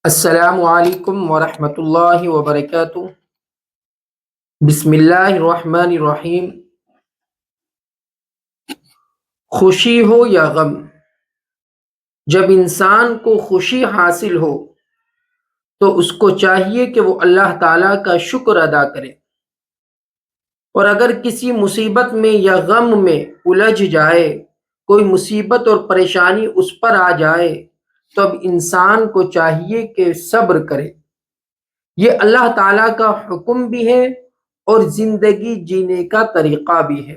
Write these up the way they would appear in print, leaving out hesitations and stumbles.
السلام علیکم ورحمۃ اللہ وبرکاتہ۔ بسم اللہ الرحمن الرحیم۔ خوشی ہو یا غم، جب انسان کو خوشی حاصل ہو تو اس کو چاہیے کہ وہ اللہ تعالیٰ کا شکر ادا کرے، اور اگر کسی مصیبت میں یا غم میں الجھ جائے، کوئی مصیبت اور پریشانی اس پر آ جائے، تو اب انسان کو چاہیے کہ صبر کرے۔ یہ اللہ تعالیٰ کا حکم بھی ہے اور زندگی جینے کا طریقہ بھی ہے۔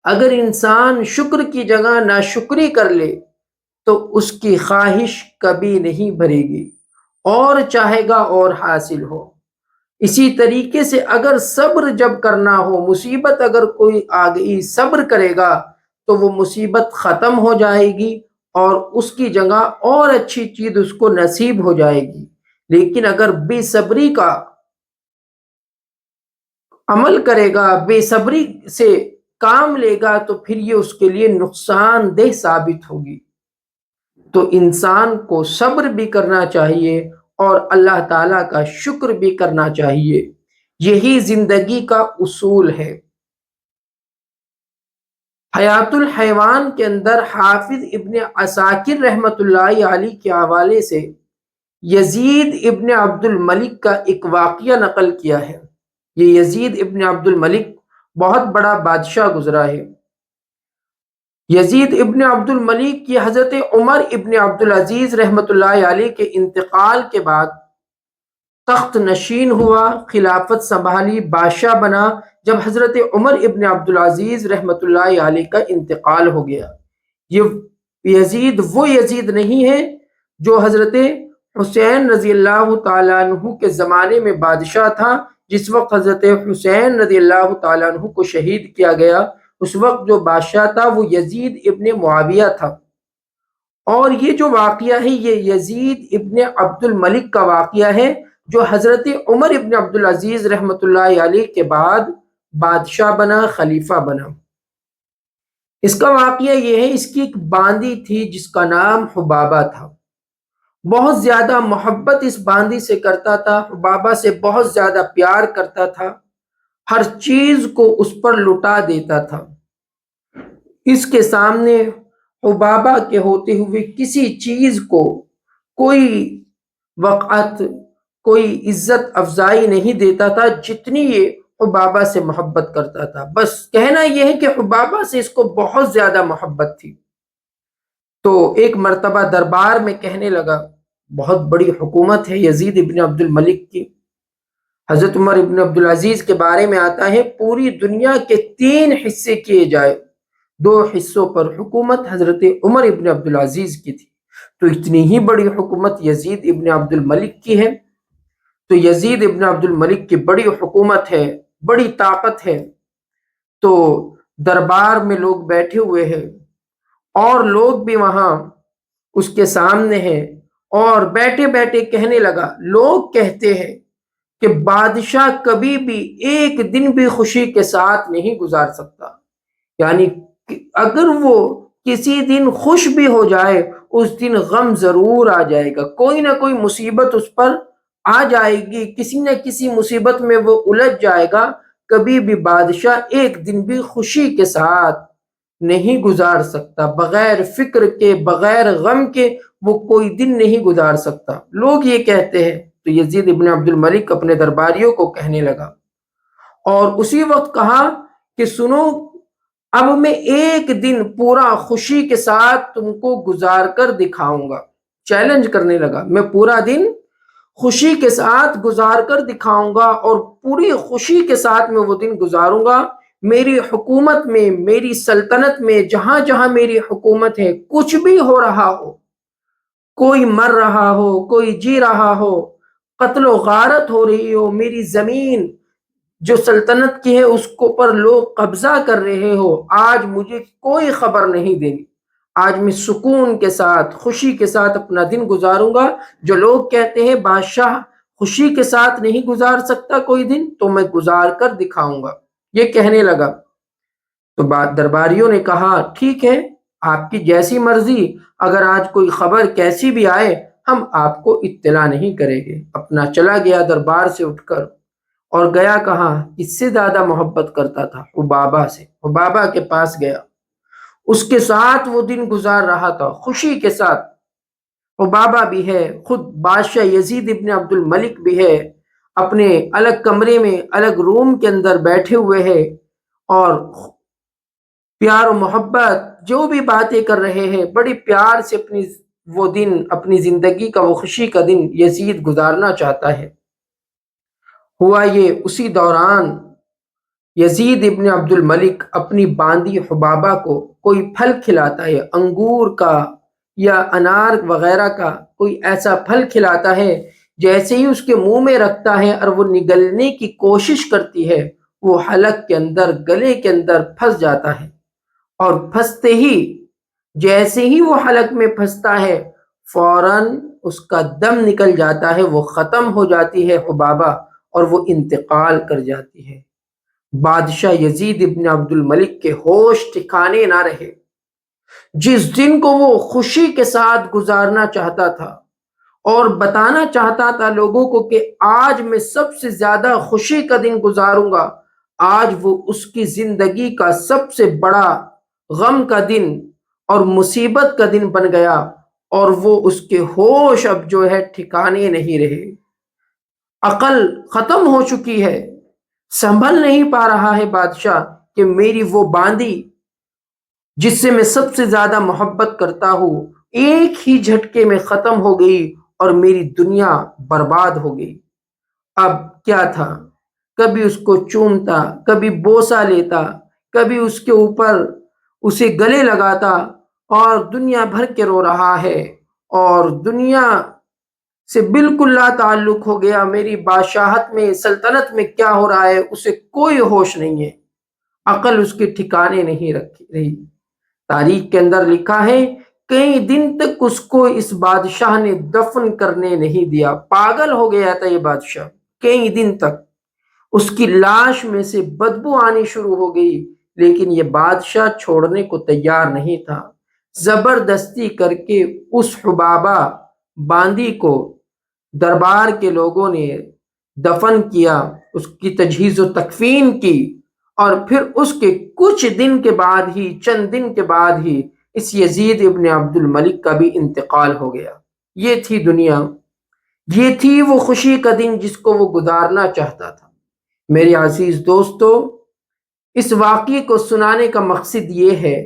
اگر انسان شکر کی جگہ ناشکری کر لے تو اس کی خواہش کبھی نہیں بھرے گی، اور چاہے گا اور حاصل ہو۔ اسی طریقے سے اگر صبر جب کرنا ہو، مصیبت اگر کوئی آ گئی، صبر کرے گا تو وہ مصیبت ختم ہو جائے گی اور اس کی جگہ اور اچھی چیز اس کو نصیب ہو جائے گی۔ لیکن اگر بے صبری کا عمل کرے گا، بے صبری سے کام لے گا، تو پھر یہ اس کے لیے نقصان دہ ثابت ہوگی۔ تو انسان کو صبر بھی کرنا چاہیے اور اللہ تعالیٰ کا شکر بھی کرنا چاہیے۔ یہی زندگی کا اصول ہے۔ حیات الحیوان کے اندر حافظ ابن عساکر رحمۃ اللہ علیہ کے حوالے سے یزید ابن عبد الملک کا ایک واقعہ نقل کیا ہے۔ یہ یزید ابن عبد الملک بہت بڑا بادشاہ گزرا ہے۔ یزید ابن عبد الملک کی حضرت عمر ابن عبد العزیز رحمۃ اللہ علیہ کے انتقال کے بعد تخت نشین ہوا، خلافت سنبھالی، بادشاہ بنا۔ جب حضرت عمر ابن عبد العزیز رحمۃ اللہ علیہ کا انتقال ہو گیا، یہ یزید وہ یزید نہیں ہے جو حضرت حسین رضی اللہ تعالیٰ عنہ کے زمانے میں بادشاہ تھا، جس وقت حضرت حسین رضی اللہ تعالیٰ عنہ کو شہید کیا گیا۔ اس وقت جو بادشاہ تھا وہ یزید ابن معاویہ تھا، اور یہ جو واقعہ ہے یہ یزید ابن عبد الملک کا واقعہ ہے، جو حضرت عمر ابن عبد العزیز رحمۃ اللہ علیہ کے بعد بادشاہ بنا، خلیفہ بنا۔ اس کا واقعہ یہ ہے، اس کی ایک باندی تھی جس کا نام حبابہ تھا۔ بہت زیادہ محبت اس باندی سے کرتا تھا، حبابہ سے بہت زیادہ پیار کرتا تھا، ہر چیز کو اس پر لٹا دیتا تھا۔ اس کے سامنے حبابہ کے ہوتے ہوئے کسی چیز کو کوئی وقعت، کوئی عزت افزائی نہیں دیتا تھا، جتنی یہ حبابہ سے محبت کرتا تھا۔ بس کہنا یہ ہے کہ حبابہ سے اس کو بہت زیادہ محبت تھی۔ تو ایک مرتبہ دربار میں کہنے لگا، بہت بڑی حکومت ہے یزید ابن عبد الملک کی۔ حضرت عمر ابن عبد العزیز کے بارے میں آتا ہے، پوری دنیا کے 3 حصے کیے جائے، 2 حصوں پر حکومت حضرت عمر ابن عبد العزیز کی تھی۔ تو اتنی ہی بڑی حکومت یزید ابن عبد الملک کی ہے۔ تو یزید ابن عبد الملک کی بڑی حکومت ہے، بڑی طاقت ہے۔ تو دربار میں لوگ بیٹھے ہوئے ہیں، اور لوگ بھی وہاں اس کے سامنے ہیں، اور بیٹھے بیٹھے کہنے لگا، لوگ کہتے ہیں کہ بادشاہ کبھی بھی ایک دن بھی خوشی کے ساتھ نہیں گزار سکتا، یعنی اگر وہ کسی دن خوش بھی ہو جائے، اس دن غم ضرور آ جائے گا، کوئی نہ کوئی مصیبت اس پر آ جائے گی، کسی نہ کسی مصیبت میں وہ الجھ جائے گا۔ کبھی بھی بادشاہ ایک دن بھی خوشی کے ساتھ نہیں گزار سکتا، بغیر فکر کے، بغیر غم کے وہ کوئی دن نہیں گزار سکتا، لوگ یہ کہتے ہیں۔ تو یزید ابن عبد الملک اپنے درباریوں کو کہنے لگا، اور اسی وقت کہا کہ سنو، اب میں ایک دن پورا خوشی کے ساتھ تم کو گزار کر دکھاؤں گا۔ چیلنج کرنے لگا، میں پورا دن خوشی کے ساتھ گزار کر دکھاؤں گا، اور پوری خوشی کے ساتھ میں وہ دن گزاروں گا۔ میری حکومت میں، میری سلطنت میں، جہاں جہاں میری حکومت ہے، کچھ بھی ہو رہا ہو، کوئی مر رہا ہو، کوئی جی رہا ہو، قتل و غارت ہو رہی ہو، میری زمین جو سلطنت کی ہے اس کو پر لوگ قبضہ کر رہے ہو، آج مجھے کوئی خبر نہیں دینی۔ آج میں سکون کے ساتھ، خوشی کے ساتھ اپنا دن گزاروں گا۔ جو لوگ کہتے ہیں بادشاہ خوشی کے ساتھ نہیں گزار سکتا کوئی دن، تو میں گزار کر دکھاؤں گا، یہ کہنے لگا۔ تو درباریوں نے کہا، ٹھیک ہے، آپ کی جیسی مرضی، اگر آج کوئی خبر کیسی بھی آئے ہم آپ کو اطلاع نہیں کریں گے۔ اپنا چلا گیا دربار سے اٹھ کر، اور گیا کہاں؟ کس سے زیادہ محبت کرتا تھا؟ حبابہ سے۔ حبابہ کے پاس گیا، اس کے ساتھ وہ دن گزار رہا تھا خوشی کے ساتھ۔ حبابہ بھی ہے، خود بادشاہ یزید ابن عبد الملک بھی ہے، اپنے الگ کمرے میں الگ روم کے اندر بیٹھے ہوئے ہیں، اور پیار و محبت جو بھی باتیں کر رہے ہیں، بڑی پیار سے وہ دن، اپنی زندگی کا وہ خوشی کا دن یزید گزارنا چاہتا ہے۔ ہوا یہ اسی دوران یزید ابن عبد الملک اپنی باندی حبابہ کو کوئی پھل کھلاتا ہے، انگور کا یا انار وغیرہ کا کوئی ایسا پھل کھلاتا ہے، جیسے ہی اس کے منہ میں رکھتا ہے اور وہ نگلنے کی کوشش کرتی ہے، وہ حلق کے اندر، گلے کے اندر پھنس جاتا ہے، اور پھنستے ہی، جیسے ہی وہ حلق میں پھنستا ہے، فوراً اس کا دم نکل جاتا ہے، وہ ختم ہو جاتی ہے حبابہ، اور وہ انتقال کر جاتی ہے۔ بادشاہ یزید ابن عبد الملک کے ہوش ٹھکانے نہ رہے۔ جس دن کو وہ خوشی کے ساتھ گزارنا چاہتا تھا اور بتانا چاہتا تھا لوگوں کو کہ آج میں سب سے زیادہ خوشی کا دن گزاروں گا، آج وہ اس کی زندگی کا سب سے بڑا غم کا دن اور مصیبت کا دن بن گیا، اور وہ اس کے ہوش اب جو ہے ٹھکانے نہیں رہے، عقل ختم ہو چکی ہے، سنبھل نہیں پا رہا ہے بادشاہ کہ میری وہ باندی جس سے میں سب سے زیادہ محبت کرتا ہوں، ایک ہی جھٹکے میں ختم ہو گئی اور میری دنیا برباد ہو گئی۔ اب کیا تھا؟ کبھی اس کو چومتا، کبھی بوسہ لیتا، کبھی اس کے اوپر اسے گلے لگاتا، اور دنیا بھر کے رو رہا ہے، اور دنیا سے بالکل لا تعلق ہو گیا۔ میری بادشاہت میں، سلطنت میں کیا ہو رہا ہے اسے کوئی ہوش نہیں ہے، عقل اس کے ٹھکانے نہیں رہی۔ تاریخ کے اندر لکھا ہے کئی دن تک اس کو اس بادشاہ نے دفن کرنے نہیں دیا، پاگل ہو گیا تھا یہ بادشاہ۔ کئی دن تک اس کی لاش میں سے بدبو آنی شروع ہو گئی، لیکن یہ بادشاہ چھوڑنے کو تیار نہیں تھا۔ زبردستی کر کے اس حبابہ باندی کو دربار کے لوگوں نے دفن کیا، اس کی تجہیز و تکفین کی، اور پھر اس کے کچھ دن کے بعد ہی، چند دن کے بعد ہی، اس یزید ابن عبد الملک کا بھی انتقال ہو گیا۔ یہ تھی دنیا، یہ تھی وہ خوشی کا دن جس کو وہ گزارنا چاہتا تھا۔ میرے عزیز دوستو، اس واقعے کو سنانے کا مقصد یہ ہے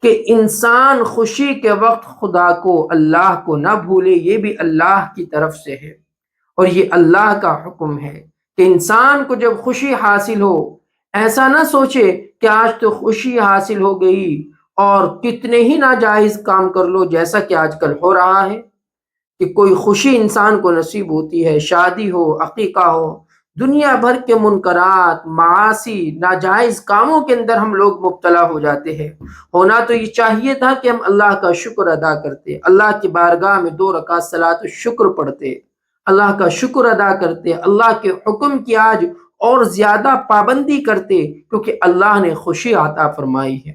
کہ انسان خوشی کے وقت خدا کو، اللہ کو نہ بھولے، یہ بھی اللہ کی طرف سے ہے، اور یہ اللہ کا حکم ہے کہ انسان کو جب خوشی حاصل ہو، ایسا نہ سوچے کہ آج تو خوشی حاصل ہو گئی اور کتنے ہی ناجائز کام کر لو، جیسا کہ آج کل ہو رہا ہے کہ کوئی خوشی انسان کو نصیب ہوتی ہے، شادی ہو، عقیقہ ہو، دنیا بھر کے منکرات، معاصی، ناجائز کاموں کے اندر ہم لوگ مبتلا ہو جاتے ہیں۔ ہونا تو یہ چاہیے تھا کہ ہم اللہ کا شکر ادا کرتے، اللہ کی بارگاہ میں 2 رکعت صلاۃ الشکر پڑھتے، اللہ کا شکر ادا کرتے، اللہ کے حکم کی آج اور زیادہ پابندی کرتے، کیونکہ اللہ نے خوشی عطا فرمائی ہے۔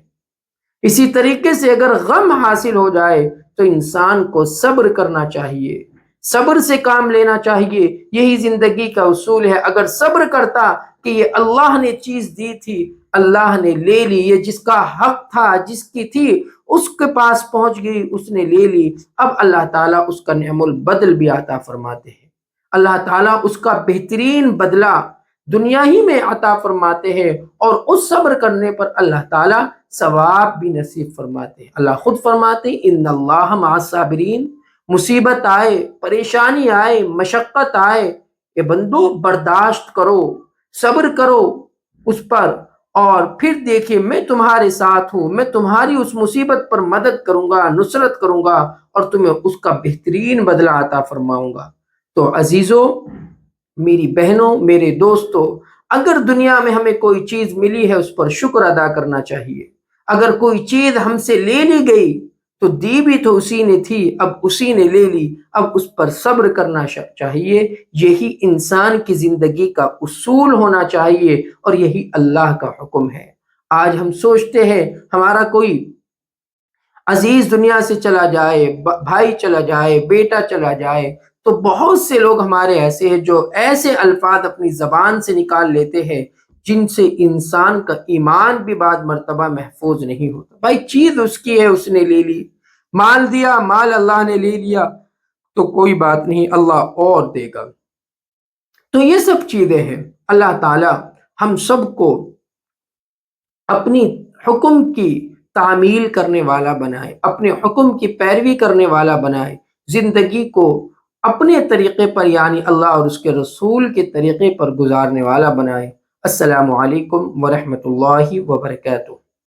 اسی طریقے سے اگر غم حاصل ہو جائے تو انسان کو صبر کرنا چاہیے، صبر سے کام لینا چاہیے، یہی زندگی کا اصول ہے۔ اگر صبر کرتا کہ یہ اللہ نے چیز دی تھی، اللہ نے لے لی، یہ جس کا حق تھا، جس کی تھی، اس کے پاس پہنچ گئی، اس نے لے لی، اب اللہ تعالیٰ اس کا نعم البدل بھی عطا فرماتے ہیں۔ اللہ تعالیٰ اس کا بہترین بدلہ دنیا ہی میں عطا فرماتے ہیں، اور اس صبر کرنے پر اللہ تعالیٰ ثواب بھی نصیب فرماتے ہیں۔ اللہ خود فرماتے ہیں ان اللہ مع الصابرین، مصیبت آئے، پریشانی آئے، مشقت آئے، کہ بندو برداشت کرو، صبر کرو اس پر، اور پھر دیکھیں میں تمہارے ساتھ ہوں، میں تمہاری اس مصیبت پر مدد کروں گا، نصرت کروں گا، اور تمہیں اس کا بہترین بدلہ عطا فرماؤں گا۔ تو عزیزو، میری بہنوں، میرے دوستو، اگر دنیا میں ہمیں کوئی چیز ملی ہے اس پر شکر ادا کرنا چاہیے۔ اگر کوئی چیز ہم سے لے لی گئی تو دی بھی تو اسی نے تھی، اب اسی نے لے لی، اب اس پر صبر کرنا چاہیے۔ یہی انسان کی زندگی کا اصول ہونا چاہیے، اور یہی اللہ کا حکم ہے۔ آج ہم سوچتے ہیں ہمارا کوئی عزیز دنیا سے چلا جائے، بھائی چلا جائے، بیٹا چلا جائے، تو بہت سے لوگ ہمارے ایسے ہیں جو ایسے الفاظ اپنی زبان سے نکال لیتے ہیں جن سے انسان کا ایمان بھی بعد مرتبہ محفوظ نہیں ہوتا۔ بھائی چیز اس کی ہے، اس نے لے لی، مال دیا، مال اللہ نے لے لیا، تو کوئی بات نہیں، اللہ اور دے گا۔ تو یہ سب چیزیں ہیں۔ اللہ تعالی ہم سب کو اپنی حکم کی تعمیل کرنے والا بنائے، اپنے حکم کی پیروی کرنے والا بنائے، زندگی کو اپنے طریقے پر یعنی اللہ اور اس کے رسول کے طریقے پر گزارنے والا بنائے۔ السلام علیکم ورحمۃ اللہ وبرکاتہ۔